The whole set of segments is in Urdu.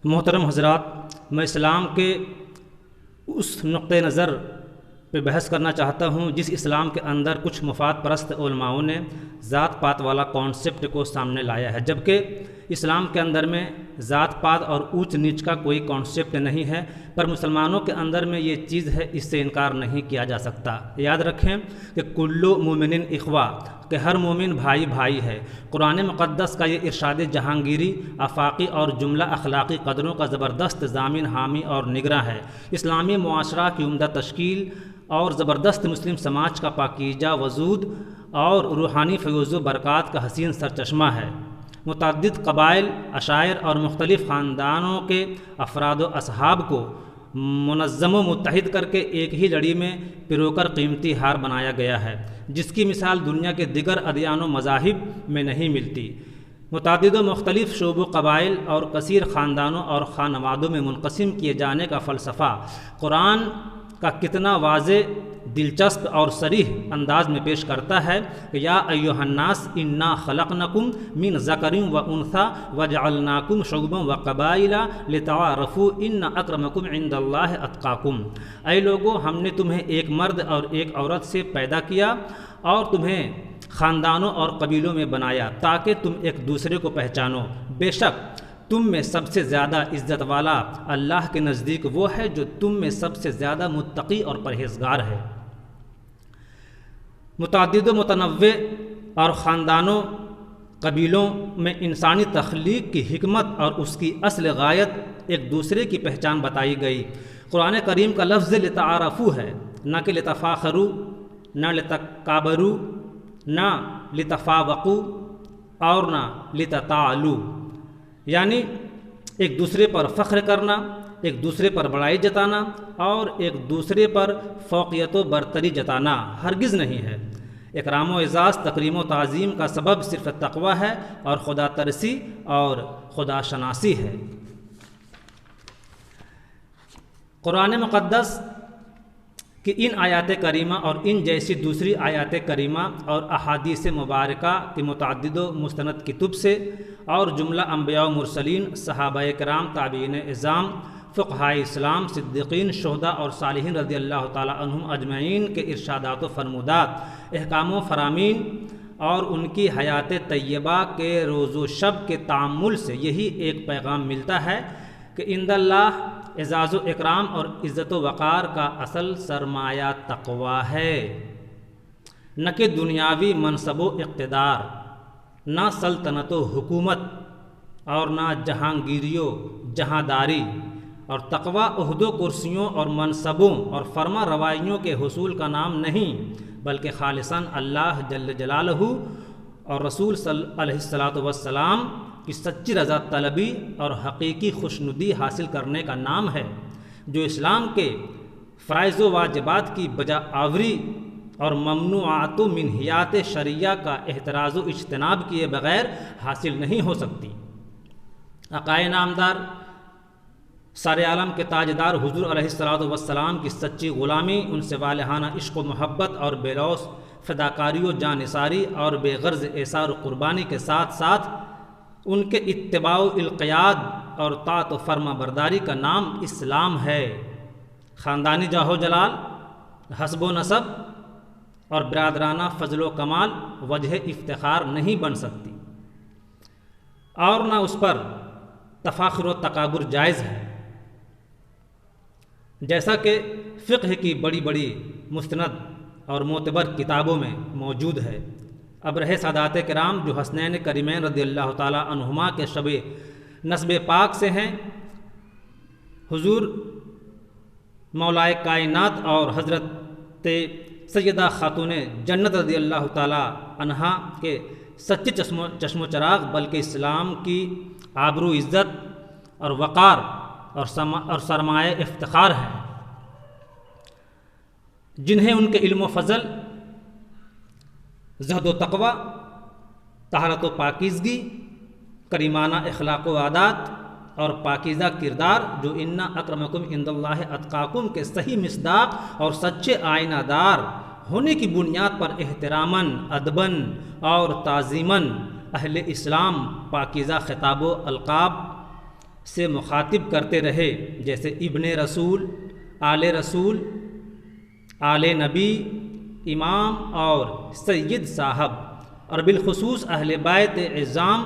محترم حضرات، میں اسلام کے اس نقطۂ نظر پہ بحث کرنا چاہتا ہوں جس اسلام کے اندر کچھ مفاد پرست علماؤں نے ذات پات والا کانسیپٹ کو سامنے لایا ہے، جبکہ اسلام کے اندر میں ذات پات اور اونچ نیچ کا کوئی کانسیپٹ نہیں ہے، پر مسلمانوں کے اندر میں یہ چیز ہے، اس سے انکار نہیں کیا جا سکتا۔ یاد رکھیں کہ کلو مومن اخوا، کہ ہر مومن بھائی بھائی ہے۔ قرآن مقدس کا یہ ارشاد جہانگیری آفاقی اور جملہ اخلاقی قدروں کا زبردست ضامن، حامی اور نگراں ہے۔ اسلامی معاشرہ کی عمدہ تشکیل اور زبردست مسلم سماج کا پاکیزہ وجود اور روحانی فیوز و برکات کا حسین سرچشمہ ہے۔ متعدد قبائل، عشائر اور مختلف خاندانوں کے افراد و اصحاب کو منظم و متحد کر کے ایک ہی لڑی میں پرو کر قیمتی ہار بنایا گیا ہے، جس کی مثال دنیا کے دیگر ادیان و مذاہب میں نہیں ملتی۔ متعدد و مختلف شعب و قبائل اور کثیر خاندانوں اور خانوادوں میں منقسم کیے جانے کا فلسفہ قرآن کا کتنا واضح، دلچسپ اور صریح انداز میں پیش کرتا ہے کہ یا ایھا الناس انا خلقنکم من ذکر و انثی وجعلناکم شعوبا وقبائل لتعارفوا ان اکرمکم عند اللہ اتقاکم۔ اے لوگو، ہم نے تمہیں ایک مرد اور ایک عورت سے پیدا کیا اور تمہیں خاندانوں اور قبیلوں میں بنایا تاکہ تم ایک دوسرے کو پہچانو۔ بے شک تم میں سب سے زیادہ عزت والا اللہ کے نزدیک وہ ہے جو تم میں سب سے زیادہ متقی اور پرہیزگار ہے۔ متعدد و متنوع اور خاندانوں قبیلوں میں انسانی تخلیق کی حکمت اور اس کی اصل غایت ایک دوسرے کی پہچان بتائی گئی۔ قرآن کریم کا لفظ لتعارفوا ہے، نہ کہ لتفاخروا، نہ لتکابروا، نہ لتفاوقوا اور نہ لتتعالوا، یعنی ایک دوسرے پر فخر کرنا، ایک دوسرے پر بڑائی جتانا اور ایک دوسرے پر فوقیت و برتری جتانا ہرگز نہیں ہے۔ اکرام و اعزاز، تکریم و تعظیم کا سبب صرف تقوی ہے اور خدا ترسی اور خدا شناسی ہے۔ قرآن مقدس کہ ان آیات کریمہ اور ان جیسی دوسری آیات کریمہ اور احادیث مبارکہ کی متعدد و مستند کتب سے اور جملہ انبیاء و مرسلین، صحابہ کرام، تابعین اعظام، فقہائے اسلام، صدیقین، شہداء اور صالحین رضی اللہ تعالی عنہم اجمعین کے ارشادات و فرمودات، احکام و فرامین اور ان کی حیات طیبہ کے روز و شب کے تأمل سے یہی ایک پیغام ملتا ہے کہ عند اللہ اعزاز و اکرام اور عزت و وقار کا اصل سرمایہ تقوی ہے، نہ کہ دنیاوی منصب و اقتدار، نہ سلطنت و حکومت اور نہ جہانگیری و جہانداری۔ اور تقوی عہد و کرسیوں اور منصبوں اور فرما روائیوں کے حصول کا نام نہیں، بلکہ خالصاً اللہ جل جلالہ اور رسول علیہ السلام کی سچی رضا طلبی اور حقیقی خوشنودی حاصل کرنے کا نام ہے، جو اسلام کے فرائض و واجبات کی بجا آوری اور ممنوعات و منہیات شرعیہ کا احتراز و اجتناب کیے بغیر حاصل نہیں ہو سکتی۔ عقائد نامدار، سارے عالم کے تاجدار حضور علیہ السلام کی سچی غلامی، ان سے والہانہ عشق و محبت اور بے لوث فداکاری و جانثاری اور بے غرض ایثار و قربانی کے ساتھ ساتھ ان کے اتباع و القیاد اور طاعت و فرما برداری کا نام اسلام ہے۔ خاندانی جاہ و جلال، حسب و نسب اور برادرانہ فضل و کمال وجہ افتخار نہیں بن سکتی، اور نہ اس پر تفاخر و تکابر جائز ہے، جیسا کہ فقہ کی بڑی بڑی مستند اور معتبر کتابوں میں موجود ہے۔ ابرہ سادات کرام جو حسنین کریمین رضی اللہ تعالی عنہما کے شب نسب پاک سے ہیں، حضور مولائے کائنات اور حضرت سیدہ خاتون جنت رضی اللہ تعالی عنہا کے سچے چشم و چراغ، بلکہ اسلام کی آبرو، عزت اور وقار اور سرمایہ افتخار ہیں، جنہیں ان کے علم و فضل، زہد و تقوی، طہارت و پاکیزگی، کریمانہ اخلاق و عادات اور پاکیزہ کردار، جو ان اکرمکم عند اللہ اتقاکم کے صحیح مصداق اور سچے آئینہ دار ہونے کی بنیاد پر احتراماً، ادباً اور تعظیماً اہل اسلام پاکیزہ خطاب و القاب سے مخاطب کرتے رہے، جیسے ابن رسول، آل نبی، امام اور سید صاحب، اور بالخصوص اہل بیت اعظام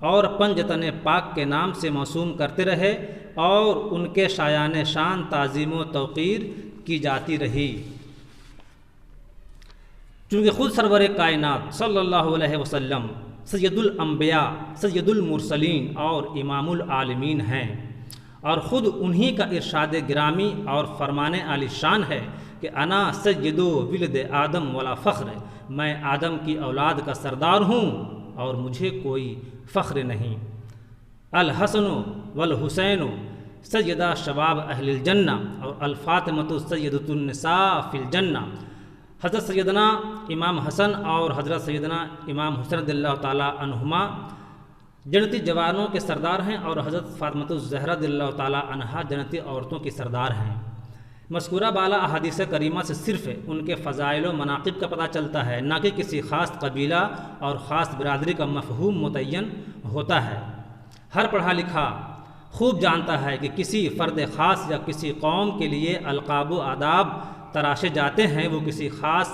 اور پنجتن پاک کے نام سے موسوم کرتے رہے، اور ان کے شایان شان تعظیم و توقیر کی جاتی رہی۔ چونکہ خود سرور کائنات صلی اللہ علیہ وسلم سید الانبیاء، سید المرسلین اور امام العالمین ہیں، اور خود انہی کا ارشاد گرامی اور فرمان عالی شان ہے کہ انا سید ولد آدم ولا فخر، میں آدم کی اولاد کا سردار ہوں اور مجھے کوئی فخر نہیں۔ الحسن والحسین سیدہ شباب اہل الجنہ، اور الفاطمۃ سیدۃ النساء فی الجنہ، حضرت سیدنا امام حسن اور حضرت سیدنا امام حسین رضی اللہ تعالیٰ عنہما جنتی جوانوں کے سردار ہیں، اور حضرت فاطمۃ الزہرا رضی اللہ تعالیٰ عنہا جنتی عورتوں کی سردار ہیں۔ مذکورہ بالا احادیث کریمہ سے صرف ان کے فضائل و مناقب کا پتہ چلتا ہے، نہ کہ کسی خاص قبیلہ اور خاص برادری کا مفہوم متعین ہوتا ہے۔ ہر پڑھا لکھا خوب جانتا ہے کہ کسی فرد خاص یا کسی قوم کے لیے القاب و آداب تراشے جاتے ہیں، وہ کسی خاص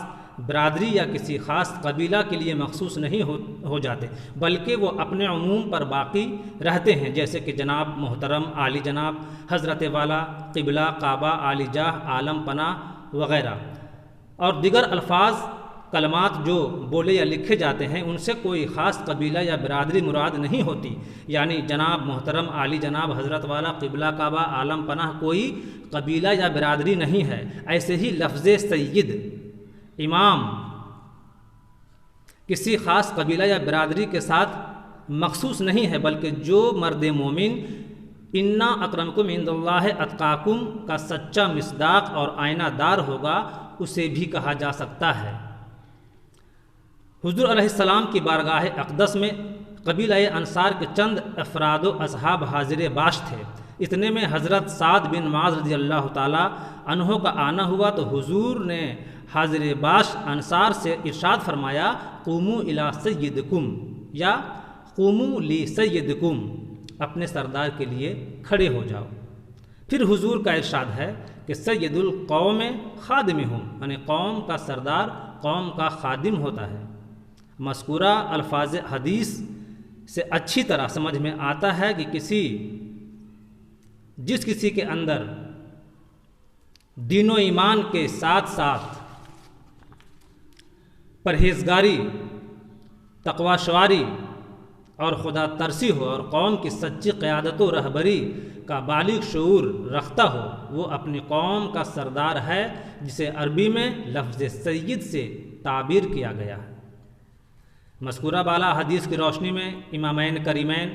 برادری یا کسی خاص قبیلہ کے لیے مخصوص نہیں ہو جاتے، بلکہ وہ اپنے عموم پر باقی رہتے ہیں، جیسے کہ جناب محترم، عالی جناب، حضرت والا، قبلہ، کعبہ، عالی جاہ، عالم پناہ وغیرہ، اور دیگر الفاظ کلمات جو بولے یا لکھے جاتے ہیں ان سے کوئی خاص قبیلہ یا برادری مراد نہیں ہوتی، یعنی جناب محترم، عالی جناب، حضرت والا، قبلہ، کعبہ، عالم پناہ کوئی قبیلہ یا برادری نہیں ہے۔ ایسے ہی لفظ سید، امام کسی خاص قبیلہ یا برادری کے ساتھ مخصوص نہیں ہے، بلکہ جو مرد مومن انا اکرمکم عند اللہ اتقاکم کا سچا مصداق اور آئینہ دار ہوگا اسے بھی کہا جا سکتا ہے۔ حضور علیہ السلام کی بارگاہ اقدس میں قبیلہ انصار کے چند افراد و اصحاب حاضر باش تھے۔ اتنے میں حضرت سعد بن معاذ رضی اللہ تعالیٰ عنہ کا آنا ہوا تو حضور نے حاضر باش انصار سے ارشاد فرمایا، قوموا الی سیدکم یا قوموا لی سیدکم، اپنے سردار کے لیے کھڑے ہو جاؤ۔ پھر حضور کا ارشاد ہے کہ سید القوم خادمہم، یعنی قوم کا سردار قوم کا خادم ہوتا ہے۔ مذکورہ الفاظ حدیث سے اچھی طرح سمجھ میں آتا ہے کہ جس کسی کے اندر دین و ایمان کے ساتھ ساتھ پرہیزگاری، تقوی شعاری اور خدا ترسی ہو، اور قوم کی سچی قیادت و رہبری کا بالغ شعور رکھتا ہو، وہ اپنی قوم کا سردار ہے، جسے عربی میں لفظ سید سے تعبیر کیا گیا ہے۔ مذکورہ بالا حدیث کی روشنی میں امامین کریمین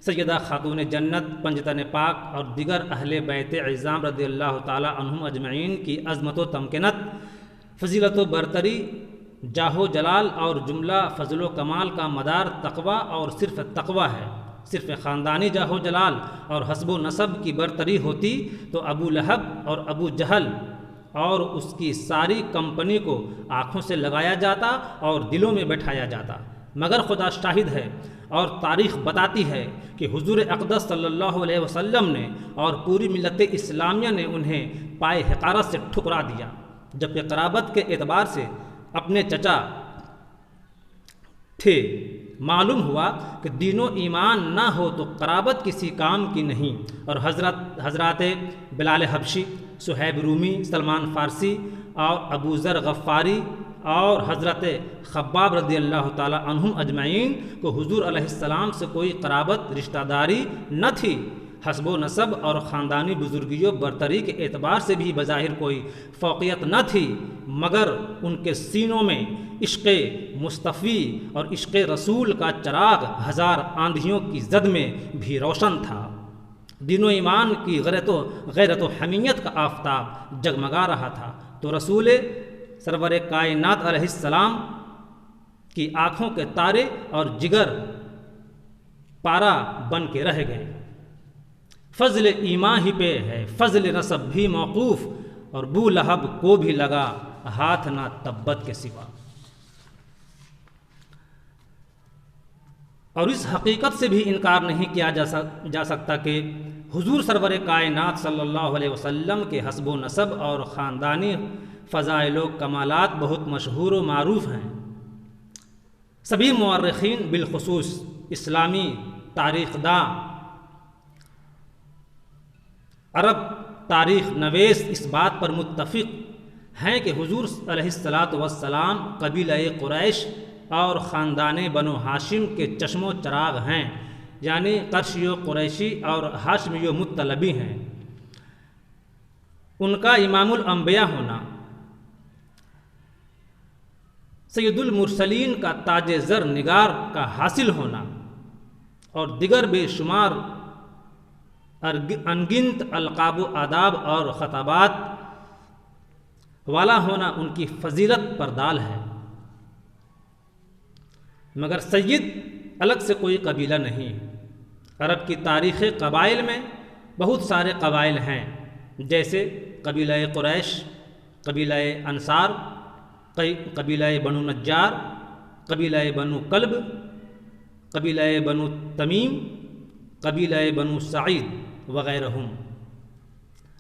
سیدہ خاتون جنت، پنجتن پاک اور دیگر اہل بیت اعظام رضی اللہ تعالیٰ عنہم اجمعین کی عظمت و تمکنت، فضیلت و برتری، جاہ و جلال اور جملہ فضل و کمال کا مدار تقوی اور صرف تقوی ہے۔ صرف خاندانی جاہ و جلال اور حسب و نسب کی برتری ہوتی تو ابو لہب اور ابو جہل اور اس کی ساری کمپنی کو آنکھوں سے لگایا جاتا اور دلوں میں بٹھایا جاتا، مگر خدا شاہد ہے اور تاریخ بتاتی ہے کہ حضور اقدس صلی اللہ علیہ وسلم نے اور پوری ملت اسلامیہ نے انہیں پائے حقارت سے ٹھکرا دیا، جبکہ قرابت کے اعتبار سے اپنے چچا تھے۔ معلوم ہوا کہ دین و ایمان نہ ہو تو قرابت کسی کام کی نہیں، اور حضرات بلال حبشی، صہیب رومی، سلمان فارسی اور ابو ذر غفاری اور حضرت خباب رضی اللہ تعالیٰ عنہم اجمعین کو حضور علیہ السلام سے کوئی قرابت رشتہ داری نہ تھی۔ حسب و نسب اور خاندانی بزرگی و برتری کے اعتبار سے بھی بظاہر کوئی فوقیت نہ تھی، مگر ان کے سینوں میں عشق مصطفی اور عشق رسول کا چراغ ہزار آندھیوں کی زد میں بھی روشن تھا۔ دین و ایمان کی غیرت و حمیت کا آفتاب جگمگا رہا تھا، تو رسول سرور کائنات علیہ السلام کی آنکھوں کے تارے اور جگر پارا بن کے رہ گئے۔ فضل ایمان ہی پہ ہے فضل نسب بھی موقوف، اور بو لہب کو بھی لگا ہاتھ نہ تبت کے سوا۔ اور اس حقیقت سے بھی انکار نہیں کیا جا سکتا کہ حضور سرور کائنات صلی اللہ علیہ وسلم کے حسب و نسب اور خاندانی فضائل و کمالات بہت مشہور و معروف ہیں۔ سبھی مورخین بالخصوص اسلامی تاریخ داں، عرب تاریخ نویس اس بات پر متفق ہیں کہ حضور علیہ الصلاۃ والسلام قبیلہ قریش اور خاندان بنو ہاشم کے چشم و چراغ ہیں، یعنی قرشی و قریشی اور ہاشمی و مطلبی ہیں۔ ان کا امام الانبیاء ہونا، سید المرسلین کا تاج زر نگار کا حاصل ہونا اور دیگر بے شمار انگنت القاب و آداب اور خطابات والا ہونا ان کی فضیلت پر دال ہے۔ مگر سید الگ سے کوئی قبیلہ نہیں۔ عرب کی تاریخ قبائل میں بہت سارے قبائل ہیں، جیسے قبیلہ قریش، قبیلہ انصار، قبیلہ بنو نجار، قبیلہ بنو کلب، قبیلہ بنو تمیم، قبیلہ بنو سعید وغیرہ۔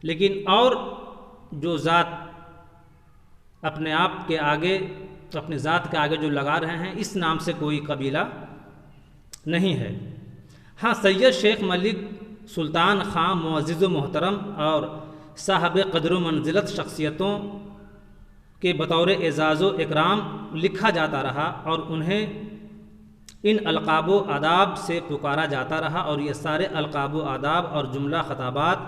لیکن اور جو ذات اپنے آپ کے آگے، اپنی ذات کے آگے جو لگا رہے ہیں، اس نام سے کوئی قبیلہ نہیں ہے۔ ہاں، سید شیخ ملک سلطان خان معزز و محترم اور صاحب قدر و منزلت شخصیتوں کے بطور اعزاز و اکرام لکھا جاتا رہا اور انہیں ان القاب و آداب سے پکارا جاتا رہا، اور یہ سارے القاب و آداب اور جملہ خطابات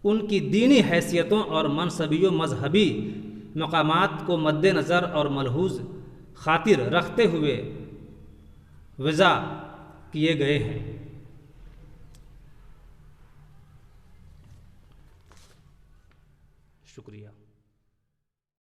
ان کی دینی حیثیتوں اور منصبی و مذہبی مقامات کو مد نظر اور ملحوظ خاطر رکھتے ہوئے وضع کیے گئے ہیں۔ شکریہ۔